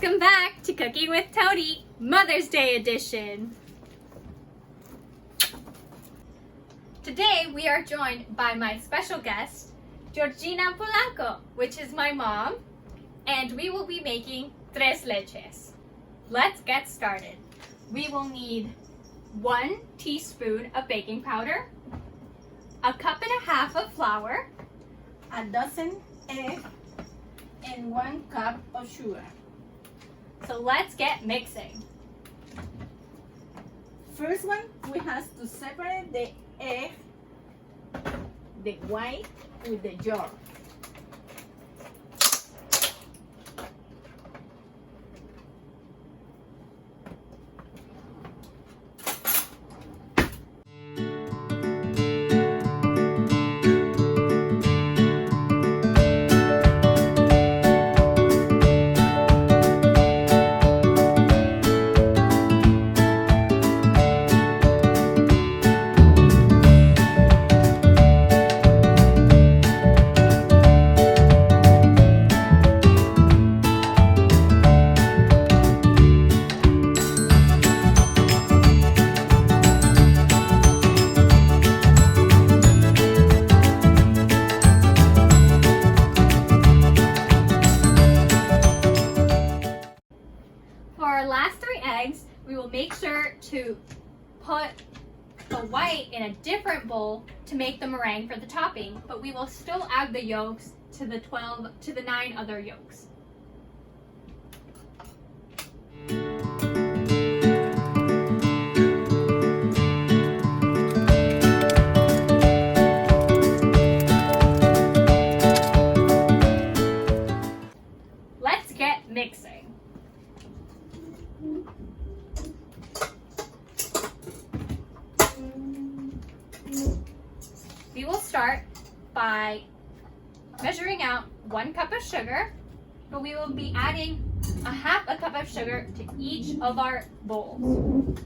Welcome back to Cooking with Tony, Mother's Day edition. Today we are joined by my special guest, Georgina Polanco, which is my mom, and we will be making Tres Leches. Let's get started. We will need 1 teaspoon of baking powder, a cup and a half of flour, a dozen eggs, and 1 cup of sugar. so let's get mixing. First one, we have to separate the egg, the white with the yolk. For our last 3 eggs, we will make sure to put the white in a different bowl to make the meringue for the topping, but we will still add the yolks to the 9 other yolks. Let's get mixing. We will start by measuring out 1 cup of sugar, but we will be adding a half a cup of sugar to each of our bowls.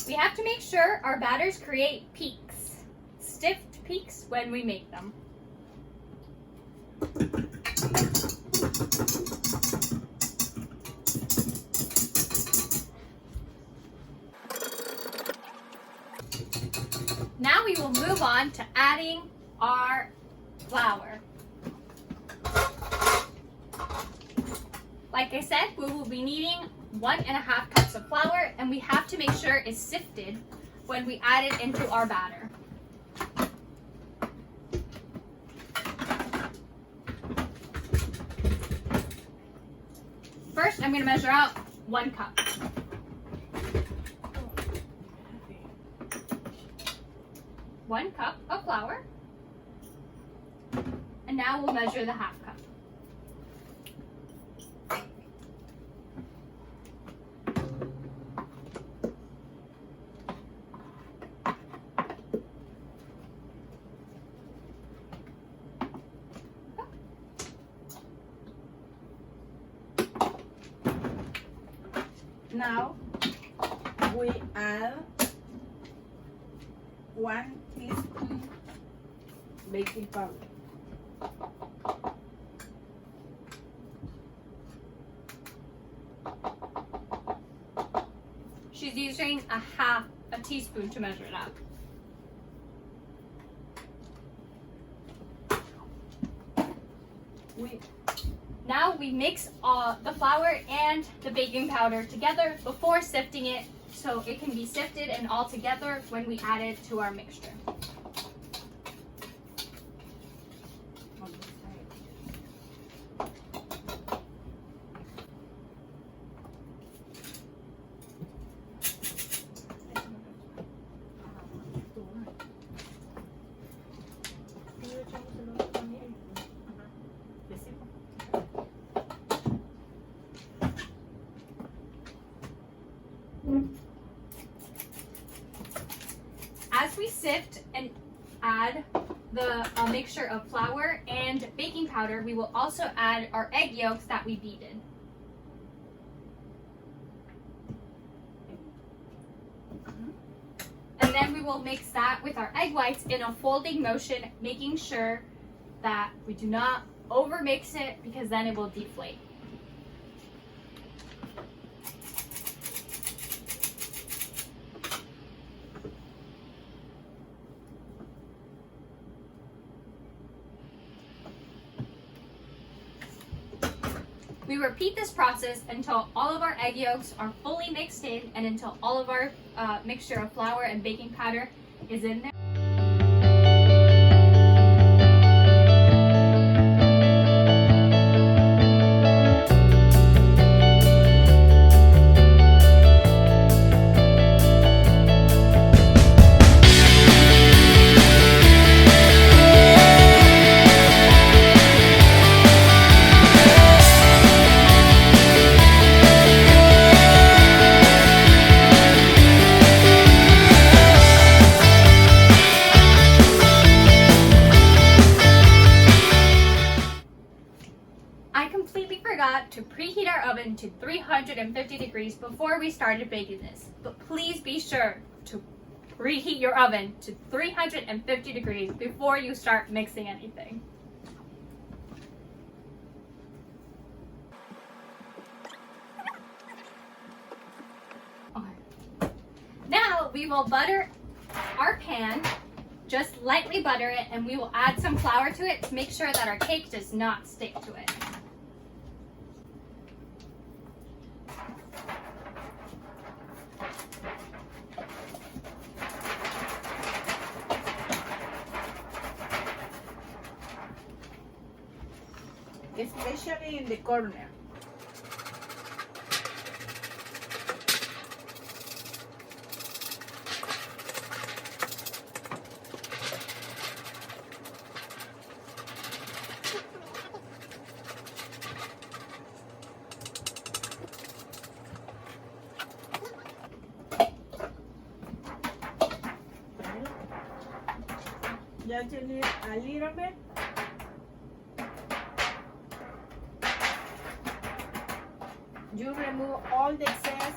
We have to make sure our batters create peaks, stiff peaks when we make them. Now we will move on to adding our flour. Like I said, we will be needing 1.5 cups of flour, and we have to make sure it's sifted when we add it into our batter. First, I'm going to measure out 1 cup. One cup of flour. And now we'll measure the half cup. Now we add 1 teaspoon baking powder. She's using a teaspoon to measure it out. Now we mix the flour and the baking powder together before sifting it so it can be sifted and all together when we add it to our mixture. As we sift and add the mixture of flour and baking powder, we will also add our egg yolks that we beaten. And then we will mix that with our egg whites in a folding motion, making sure that we do not overmix it because then it will deflate. We repeat this process until all of our egg yolks are fully mixed in and until all of our mixture of flour and baking powder is in there. I completely forgot to preheat our oven to 350 degrees before we started baking this, but please be sure to preheat your oven to 350 degrees before you start mixing anything. Okay. Now we will butter our pan, just lightly butter it, and we will add some flour to it to make sure that our cake does not stick to it. Especially in the corner. Just you need a little bit. You remove all the excess.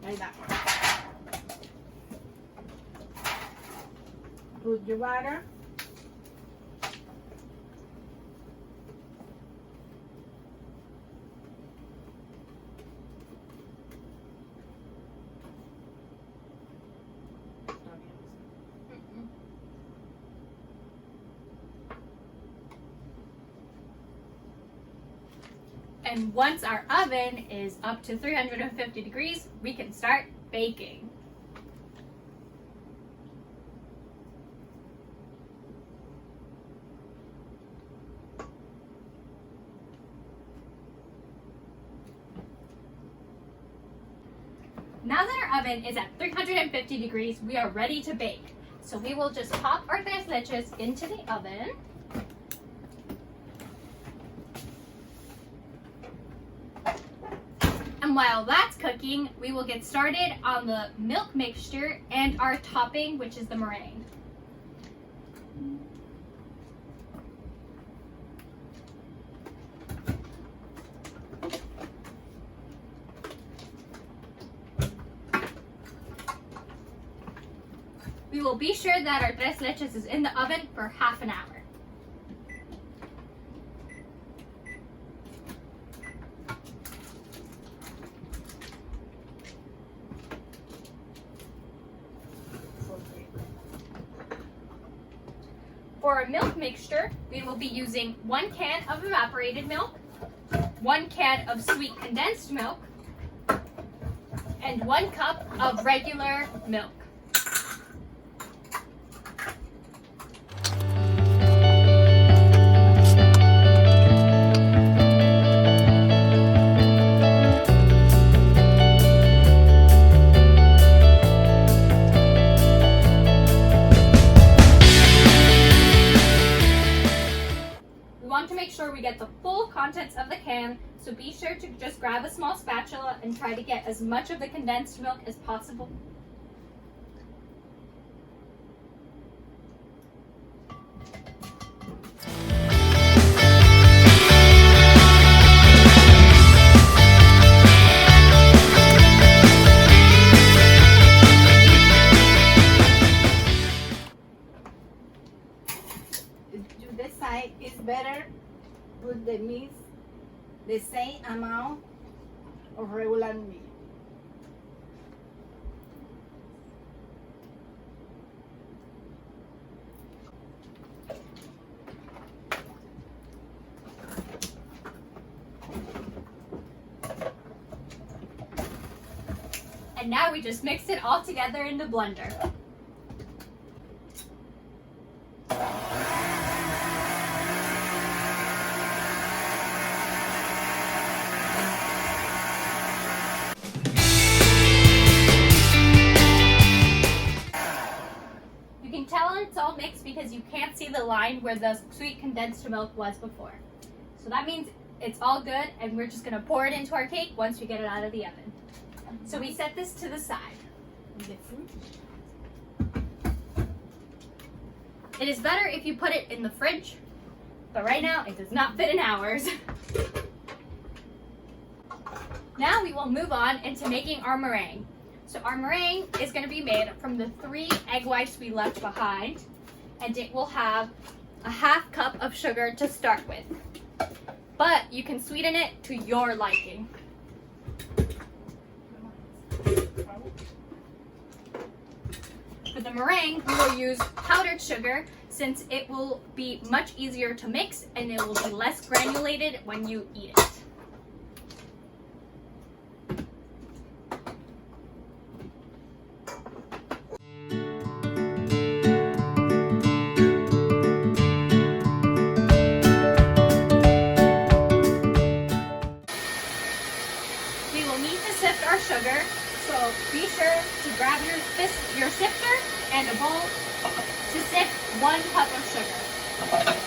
Like that. Put your butter. And once our oven is up to 350 degrees, we can start baking. Now that our oven is at 350 degrees, we are ready to bake. So we will just pop our tres leches into the oven. And while that's cooking, we will get started on the milk mixture and our topping, which is the meringue. We will be sure that our tres leches is in the oven for half an hour. For our milk mixture, we will be using 1 can of evaporated milk, 1 can of sweet condensed milk, and 1 cup of regular milk. We get the full contents of the can, so be sure to just grab a small spatula and try to get as much of the condensed milk as possible. To decide is better put the mix the same amount of regular milk. And now we just mix it all together in the blender. It's all mixed because you can't see the line where the sweet condensed milk was before. So that means it's all good, and we're just going to pour it into our cake once we get it out of the oven. So we set this to the side. It is better if you put it in the fridge, but right now it does not fit in ours. Now we will move on into making our meringue. So our meringue is going to be made from the 3 egg whites we left behind, and it will have a half cup of sugar to start with. But you can sweeten it to your liking. For the meringue, we will use powdered sugar since it will be much easier to mix and it will be less granulated when you eat it. Sugar, so be sure to grab your sifter and a bowl to sift 1 cup of sugar.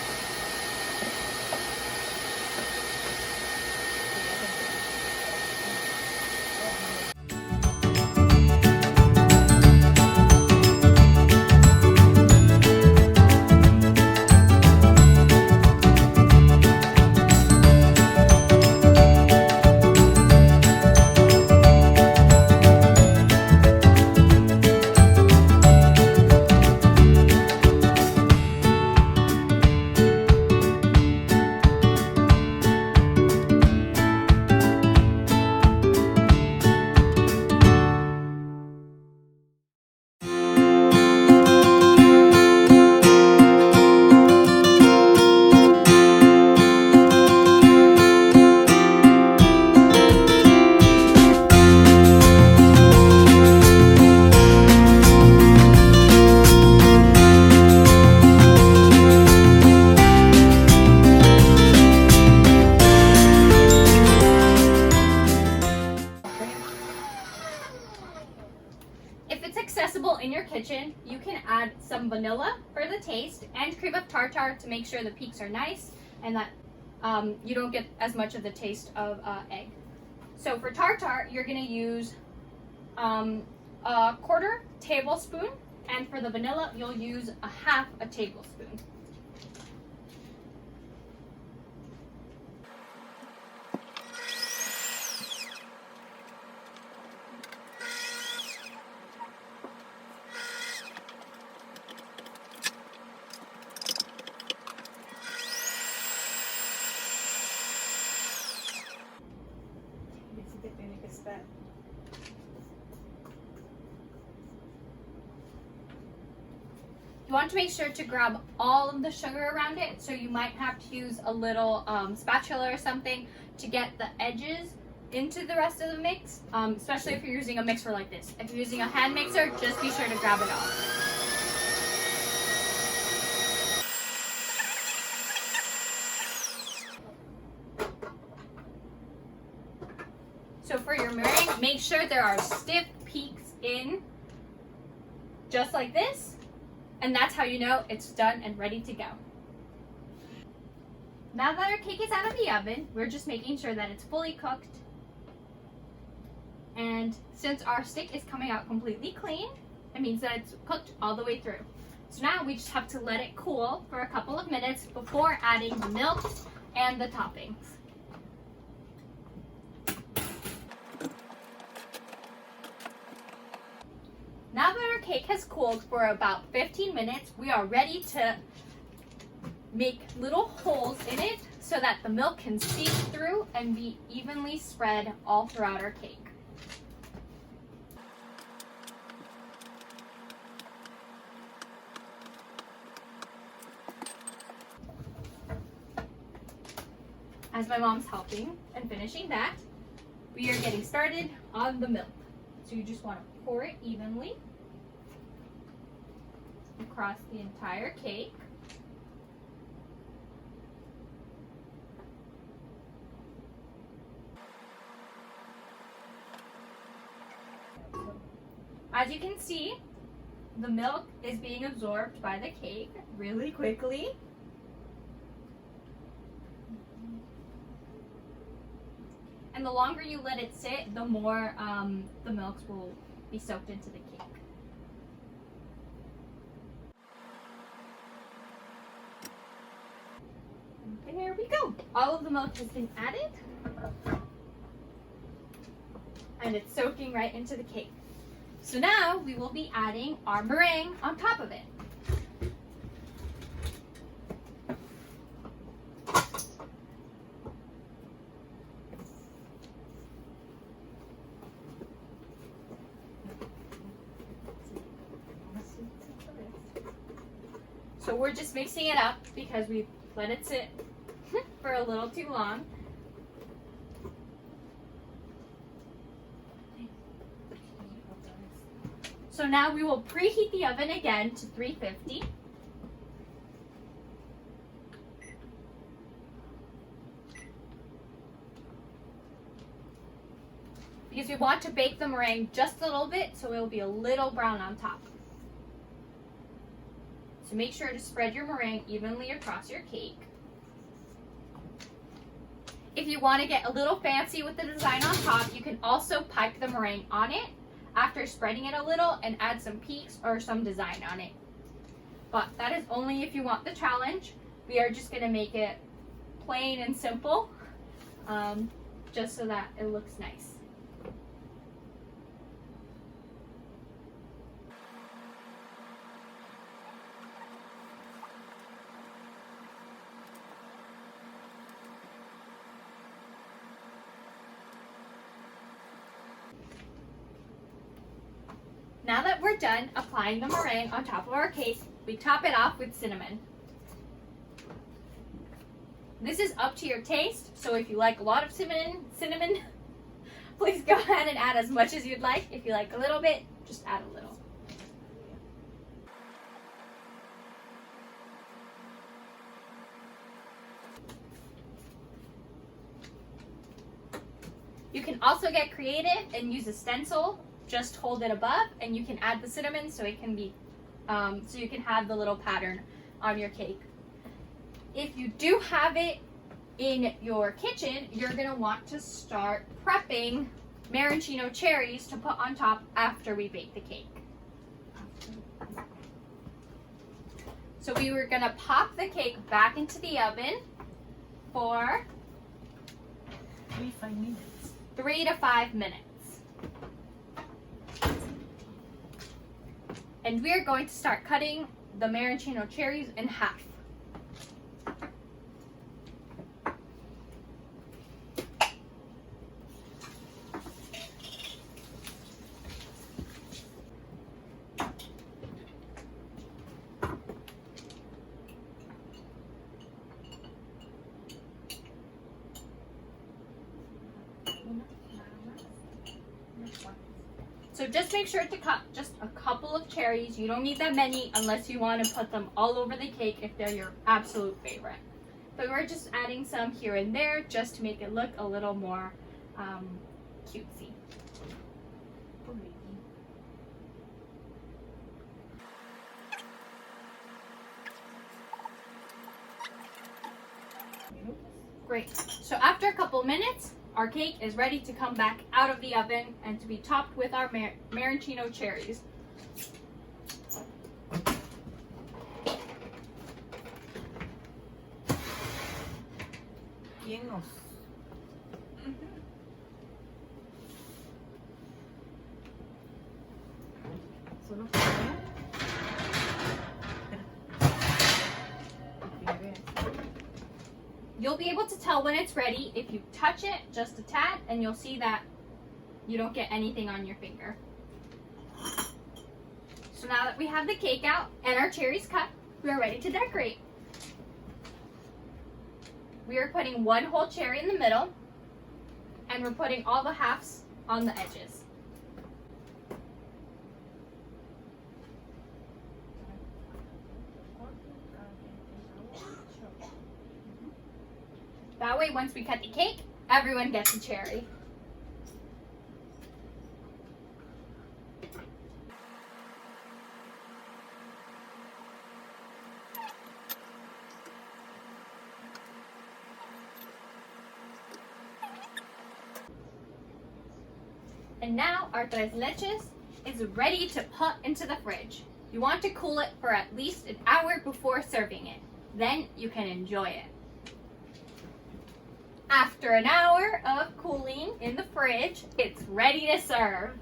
some vanilla for the taste and cream of tartar to make sure the peaks are nice and that you don't get as much of the taste of egg. So for tartar, you're going to use a quarter tablespoon, and for the vanilla, you'll use a half a tablespoon. You want to make sure to grab all of the sugar around it, so you might have to use a little spatula or something to get the edges into the rest of the mix, especially if you're using a mixer like this. If you're using a hand mixer, just be sure to grab it all. So for your meringue, make sure there are stiff peaks in, just like this. And that's how you know it's done and ready to go. Now that our cake is out of the oven, we're just making sure that it's fully cooked. And since our stick is coming out completely clean, it means that it's cooked all the way through. So now we just have to let it cool for a couple of minutes before adding the milk and the toppings. Now that our cake has cooled for about 15 minutes, we are ready to make little holes in it so that the milk can seep through and be evenly spread all throughout our cake. As my mom's helping and finishing that, we are getting started on the milk. So you just want to pour it evenly across the entire cake. As you can see, the milk is being absorbed by the cake really quickly. And the longer you let it sit, the more the milks will be soaked into the cake. And there we go. All of the milk has been added. And it's soaking right into the cake. So now we will be adding our meringue on top of it. So we're just mixing it up because we let it sit for a little too long. So now we will preheat the oven again to 350. Because we want to bake the meringue just a little bit so it will be a little brown on top. So make sure to spread your meringue evenly across your cake. If you want to get a little fancy with the design on top, you can also pipe the meringue on it after spreading it a little and add some peaks or some design on it. But that is only if you want the challenge. We are just going to make it plain and simple, just so that it looks nice. Now that we're done applying the meringue on top of our cake, we top it off with cinnamon. This is up to your taste, so if you like a lot of cinnamon, please go ahead and add as much as you'd like. If you like a little bit, just add a little. You can also get creative and use a stencil. Just hold it above and you can add the cinnamon so it can be so you can have the little pattern on your cake. If you do have it in your kitchen, you're going to want to start prepping maraschino cherries to put on top after we bake the cake. So we were going to pop the cake back into the oven for 3 to 5 minutes. And we're going to start cutting the maraschino cherries in half. So just make sure to cut just a couple of cherries. You don't need that many unless you want to put them all over the cake if they're your absolute favorite. But we're just adding some here and there just to make it look a little more cutesy. Great. So after a couple minutes, our cake is ready to come back out of the oven and to be topped with our maraschino cherries. You'll be able to tell when it's ready if you touch it just a tad, and you'll see that you don't get anything on your finger. So now that we have the cake out and our cherries cut, we are ready to decorate. We are putting one whole cherry in the middle, and we're putting all the halves on the edges. That way, once we cut the cake, everyone gets a cherry. And now our Tres Leches is ready to put into the fridge. You want to cool it for at least an hour before serving it. Then you can enjoy it. After an hour of cooling in the fridge, it's ready to serve.